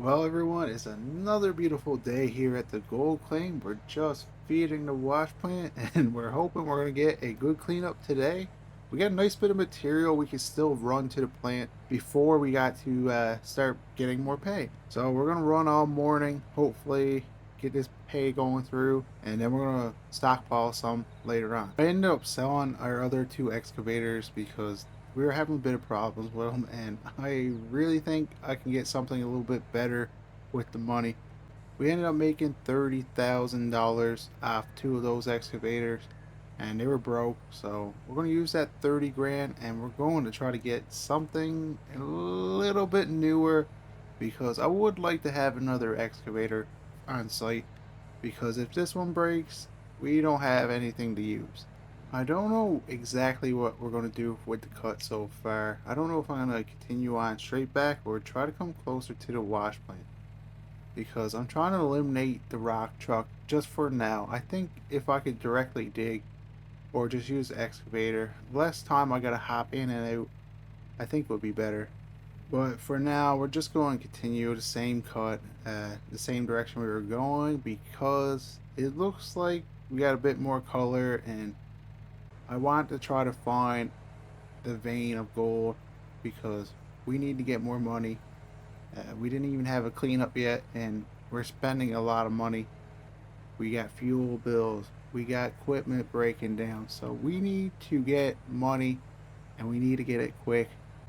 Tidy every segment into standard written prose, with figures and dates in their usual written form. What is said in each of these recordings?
Well, everyone, it's another beautiful day here at the gold claim. We're just feeding the wash plant and we're hoping we're going to get a good cleanup today. We got a nice bit of material we can still run to the plant before we got to start getting more pay. So we're going to run all morning, hopefully get this pay going through, and then we're going to stockpile some later on. I ended up selling our other two excavators because we were having a bit of problems with them, and I really think I can get something a little bit better with the money. We ended up making $30,000 off two of those excavators, and they were broke. So we're going to use that 30 grand, and we're going to try to get something a little bit newer because I would like to have another excavator on site because if this one breaks, we don't have anything to use. I don't know exactly what we're going to do with the cut so far. I don't know if I'm going to continue on straight back or try to come closer to the wash plant because I'm trying to eliminate the rock truck just for now. I think if I could directly dig or just use the excavator, less time I got to hop in and out, I think would be better. But for now, we're just going to continue the same cut, the same direction we were going because it looks like we got a bit more color and I want to try to find the vein of gold because we need to get more money. We didn't even have a cleanup yet, and we're spending a lot of money. We got fuel bills, we got equipment breaking down, so we need to get money and we need to get it quick.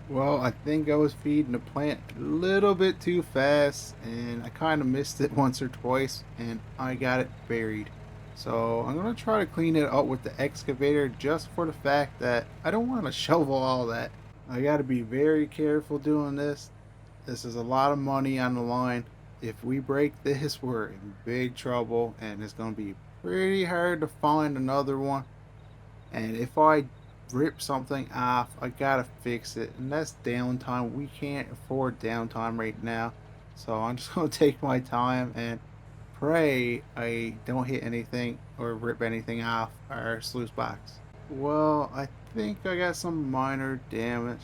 Well, I think I was feeding the plant a little bit too fast and I kind of missed it once or twice and I got it buried. So I'm going to try to clean it up with the excavator just for the fact that I don't want to shovel all that. I got to be very careful doing this. This is a lot of money on the line. If we break this, we're in big trouble and it's going to be pretty hard to find another one. And if I rip something off, I gotta fix it. And that's downtime. We can't afford downtime right now. So I'm just gonna take my time and pray I don't hit anything or rip anything off our sluice box. Well, I think I got some minor damage.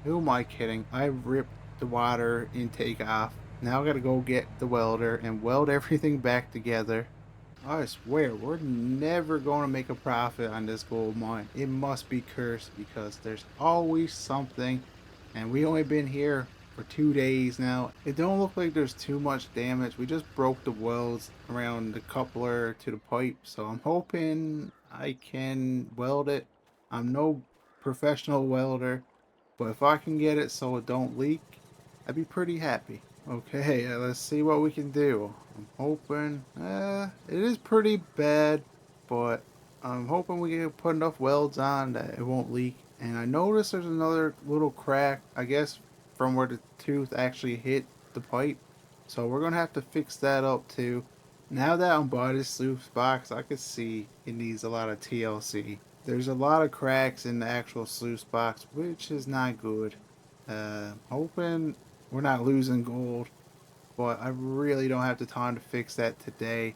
Who am I kidding? I ripped the water intake off. Now I gotta go get the welder and weld everything back together. I swear, we're never going to make a profit on this gold mine. It must be cursed because there's always something, and we only been here for 2 days now. It don't look like there's too much damage. We just broke the welds around the coupler to the pipe, so I'm hoping I can weld it. I'm no professional welder, but if I can get it so it don't leak, I'd be pretty happy. Okay, let's see what we can do. I'm hoping, it is pretty bad, but I'm hoping we can put enough welds on that it won't leak. And I noticed there's another little crack, I guess, from where the tooth actually hit the pipe. So we're gonna have to fix that up too. Now that I'm by this sluice box, I can see it needs a lot of TLC. There's a lot of cracks in the actual sluice box, which is not good. Hoping we're not losing gold, but I really don't have the time to fix that today.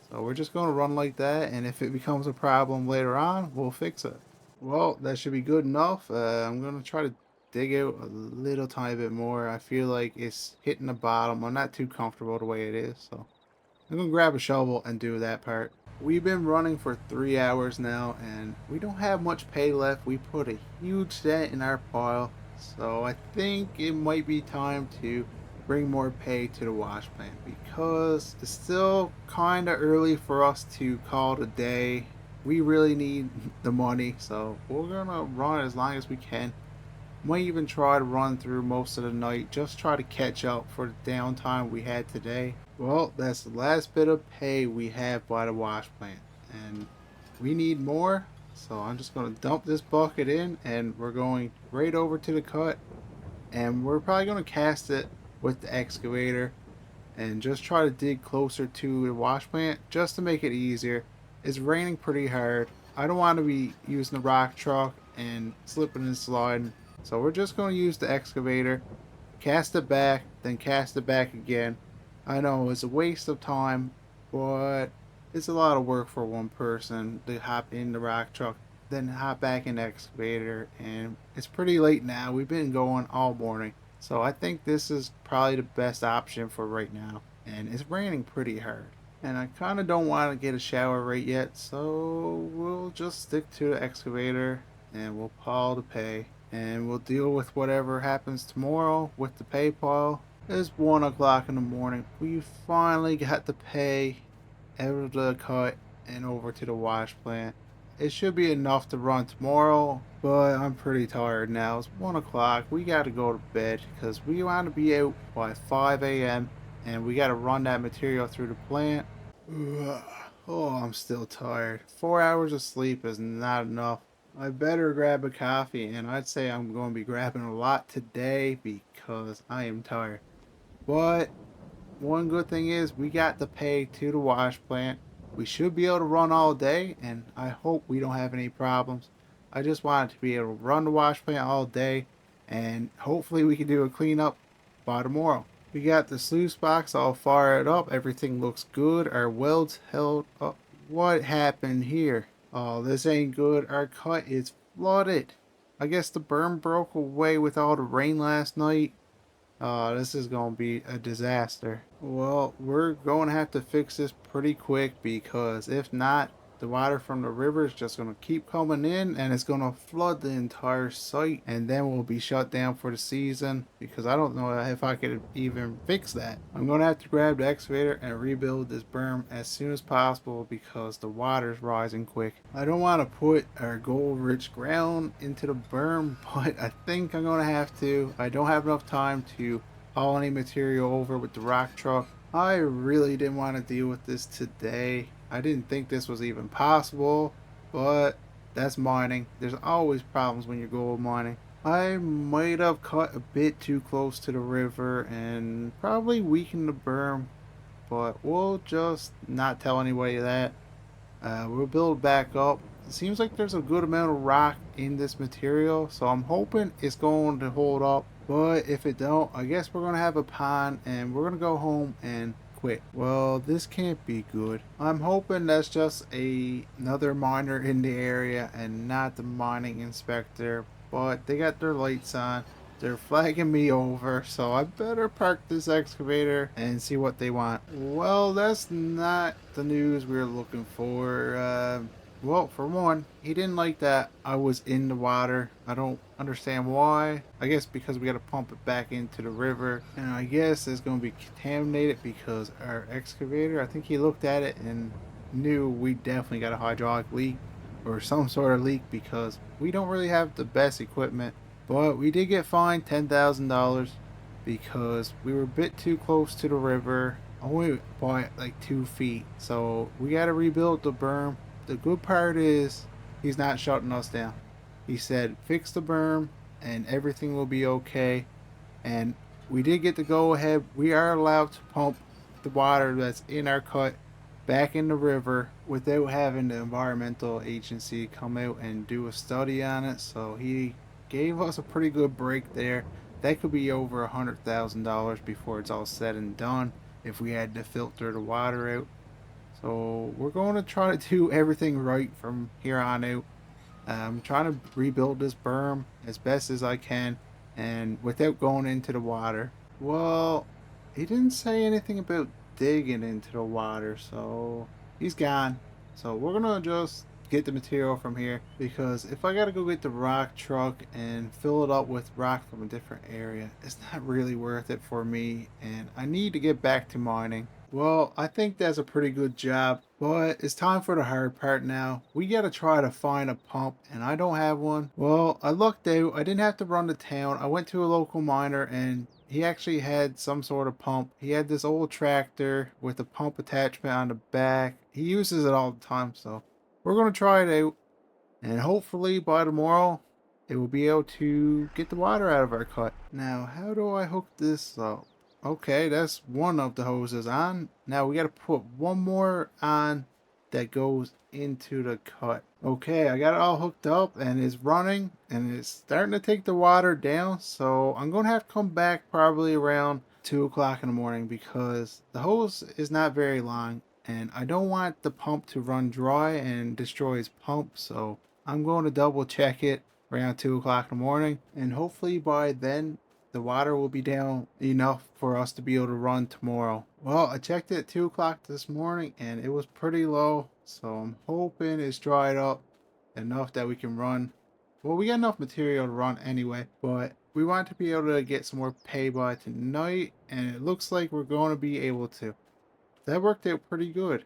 So we're just going to run like that, and if it becomes a problem later on, we'll fix it. Well, that should be good enough. I'm going to try to dig out a little tiny bit more. I feel like it's hitting the bottom. I'm not too comfortable the way it is, so I'm going to grab a shovel and do that part. We've been running for 3 hours now, and we don't have much pay left. We put a huge dent in our pile, so I think it might be time to bring more pay to the wash plant because it's still kind of early for us to call it a day. We really need the money, so we're gonna run as long as we can. Might even try to run through most of the night, just try to catch up for the downtime we had today. Well, that's the last bit of pay we have by the wash plant, and we need more, so I'm just going to dump this bucket in, and we're going right over to the cut, and we're probably going to cast it with the excavator, and just try to dig closer to the wash plant, just to make it easier. It's raining pretty hard. I don't want to be using the rock truck and slipping and sliding, so we're just going to use the excavator, cast it back, then cast it back again. I know it's a waste of time, but it's a lot of work for one person to hop in the rock truck, then hop back in the excavator, and it's pretty late now. We've been going all morning. So I think this is probably the best option for right now. And it's raining pretty hard. And I kind of don't want to get a shower right yet, so we'll just stick to the excavator and we'll pile the pay. And we'll deal with whatever happens tomorrow with the pay pile. It's 1 o'clock in the morning. We finally got the pay out of the cut and over to the wash plant. It should be enough to run tomorrow, but I'm pretty tired now. It's 1 o'clock. We got to go to bed because we want to be out by 5 a.m. and we got to run that material through the plant. Ugh. Oh, I'm still tired. 4 hours of sleep is not enough. I better grab a coffee, and I'd say I'm going to be grabbing a lot today because I am tired. But one good thing is we got the pay to the wash plant. We should be able to run all day, and I hope we don't have any problems. I just wanted to be able to run the wash plant all day, and hopefully we can do a cleanup by tomorrow. We got the sluice box all fired up. Everything looks good. Our welds held up. What happened here? Oh, this ain't good. Our cut is flooded. I guess the berm broke away with all the rain last night. This is going to be a disaster. Well, we're going to have to fix this pretty quick because if not, the water from the river is just going to keep coming in and it's going to flood the entire site and then we'll be shut down for the season because I don't know if I could even fix that. I'm going to have to grab the excavator and rebuild this berm as soon as possible because the water's rising quick. I don't want to put our gold rich ground into the berm, but I think I'm going to have to. I don't have enough time to haul any material over with the rock truck. I really didn't want to deal with this today. I didn't think this was even possible, but that's mining. There's always problems when you're gold mining. I might have cut a bit too close to the river and probably weakened the berm, but we'll just not tell anybody that. We'll build back up. It seems like there's a good amount of rock in this material, so I'm hoping it's going to hold up. But if it don't, I guess we're going to have a pond and we're going to go home and quit. Well, this can't be good. I'm hoping that's just another miner in the area and not the mining inspector, but they got their lights on. They're flagging me over, so I better park this excavator and see what they want. Well, that's not the news we were looking for. Well, for one, he didn't like that I was in the water. I don't understand why. I guess because we got to pump it back into the river. And I guess it's going to be contaminated because our excavator, I think he looked at it and knew we definitely got a hydraulic leak or some sort of leak because we don't really have the best equipment. But we did get fined $10,000 because we were a bit too close to the river, only by like 2 feet. So we got to rebuild the berm. The good part is he's not shutting us down. He said fix the berm and everything will be okay. And we did get the go ahead. We are allowed to pump the water that's in our cut back in the river without having the environmental agency come out and do a study on it. So he gave us a pretty good break there. That could be over $100,000 before it's all said and done if we had to filter the water out. So we're going to try to do everything right from here on out. I'm trying to rebuild this berm as best as I can and without going into the water. Well, he didn't say anything about digging into the water, so he's gone. So we're gonna just get the material from here because if I gotta go get the rock truck and fill it up with rock from a different area, it's not really worth it for me and I need to get back to mining. Well, I think that's a pretty good job, but it's time for the hard part now. We gotta try to find a pump, and I don't have one. Well, I lucked out. I didn't have to run to town. I went to a local miner, and he actually had some sort of pump. He had this old tractor with a pump attachment on the back. He uses it all the time, so we're gonna try it out, and hopefully by tomorrow, it will be able to get the water out of our cut. Now, how do I hook this up? Okay, that's one of the hoses on. Now we got to put one more on that goes into the cut. Okay, I got it all hooked up and it's running and it's starting to take the water down. So I'm going to have to come back probably around 2 o'clock in the morning because the hose is not very long and I don't want the pump to run dry and destroy his pump. So I'm going to double check it around 2 o'clock in the morning and hopefully by then the water will be down enough for us to be able to run tomorrow. Well, I checked it at 2 o'clock this morning and it was pretty low. So I'm hoping it's dried up enough that we can run. Well, we got enough material to run anyway, but we want to be able to get some more pay by tonight, and it looks like we're going to be able to. That worked out pretty good.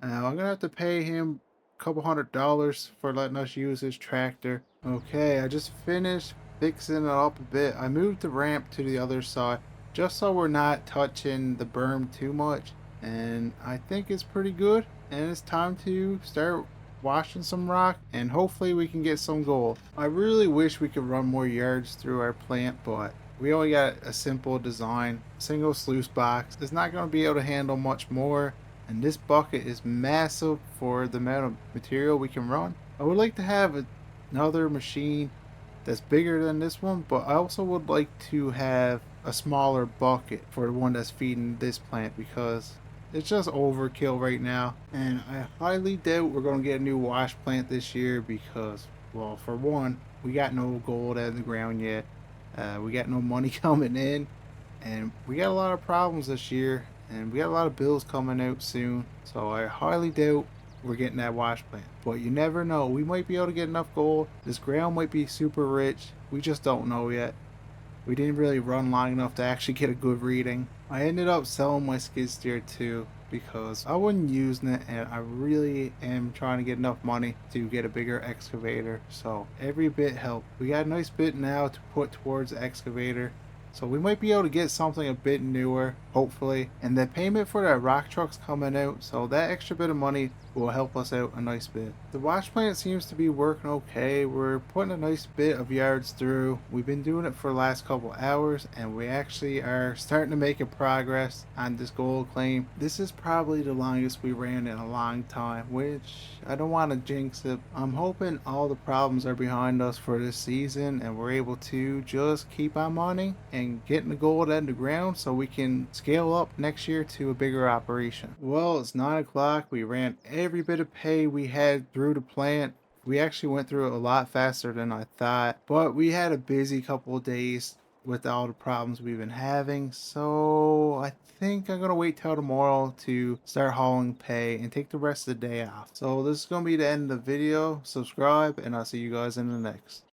Now I'm gonna have to pay him a couple $100 for letting us use his tractor. Okay, I just finished fixing it up a bit. I moved the ramp to the other side just so we're not touching the berm too much. And I think it's pretty good. And it's time to start washing some rock and hopefully we can get some gold. I really wish we could run more yards through our plant, but we only got a simple design. Single sluice box. It's not going to be able to handle much more, and this bucket is massive for the amount of material we can run. I would like to have another machine that's bigger than this one, but I also would like to have a smaller bucket for the one that's feeding this plant because it's just overkill right now. And I highly doubt we're going to get a new wash plant this year because, well, for one, we got no gold out of the ground yet. We got no money coming in, and we got a lot of problems this year, and we got a lot of bills coming out soon. So I highly doubt we're getting that wash plant. But you never know. We might be able to get enough gold. This ground might be super rich. We just don't know yet. We didn't really run long enough to actually get a good reading. I ended up selling my skid steer too because I wasn't using it, and I really am trying to get enough money to get a bigger excavator. So every bit helped. We got a nice bit now to put towards the excavator. So we might be able to get something a bit newer, hopefully. And the payment for that rock truck's coming out, so that extra bit of money will help us out a nice bit. The wash plant seems to be working okay. We're putting a nice bit of yards through. We've been doing it for the last couple hours, and we actually are starting to make a progress on this gold claim. This is probably the longest we ran in a long time, which I don't want to jinx it. I'm hoping all the problems are behind us for this season and we're able to just keep on mining and getting the gold out of the ground so we can scale up next year to a bigger operation. Well, it's 9 o'clock. We ran every bit of pay we had through the plant. We actually went through it a lot faster than I thought, but we had a busy couple of days with all the problems we've been having. So I think I'm gonna wait till tomorrow to start hauling pay and take the rest of the day off. So this is gonna be the end of the video. Subscribe, and I'll see you guys in the next.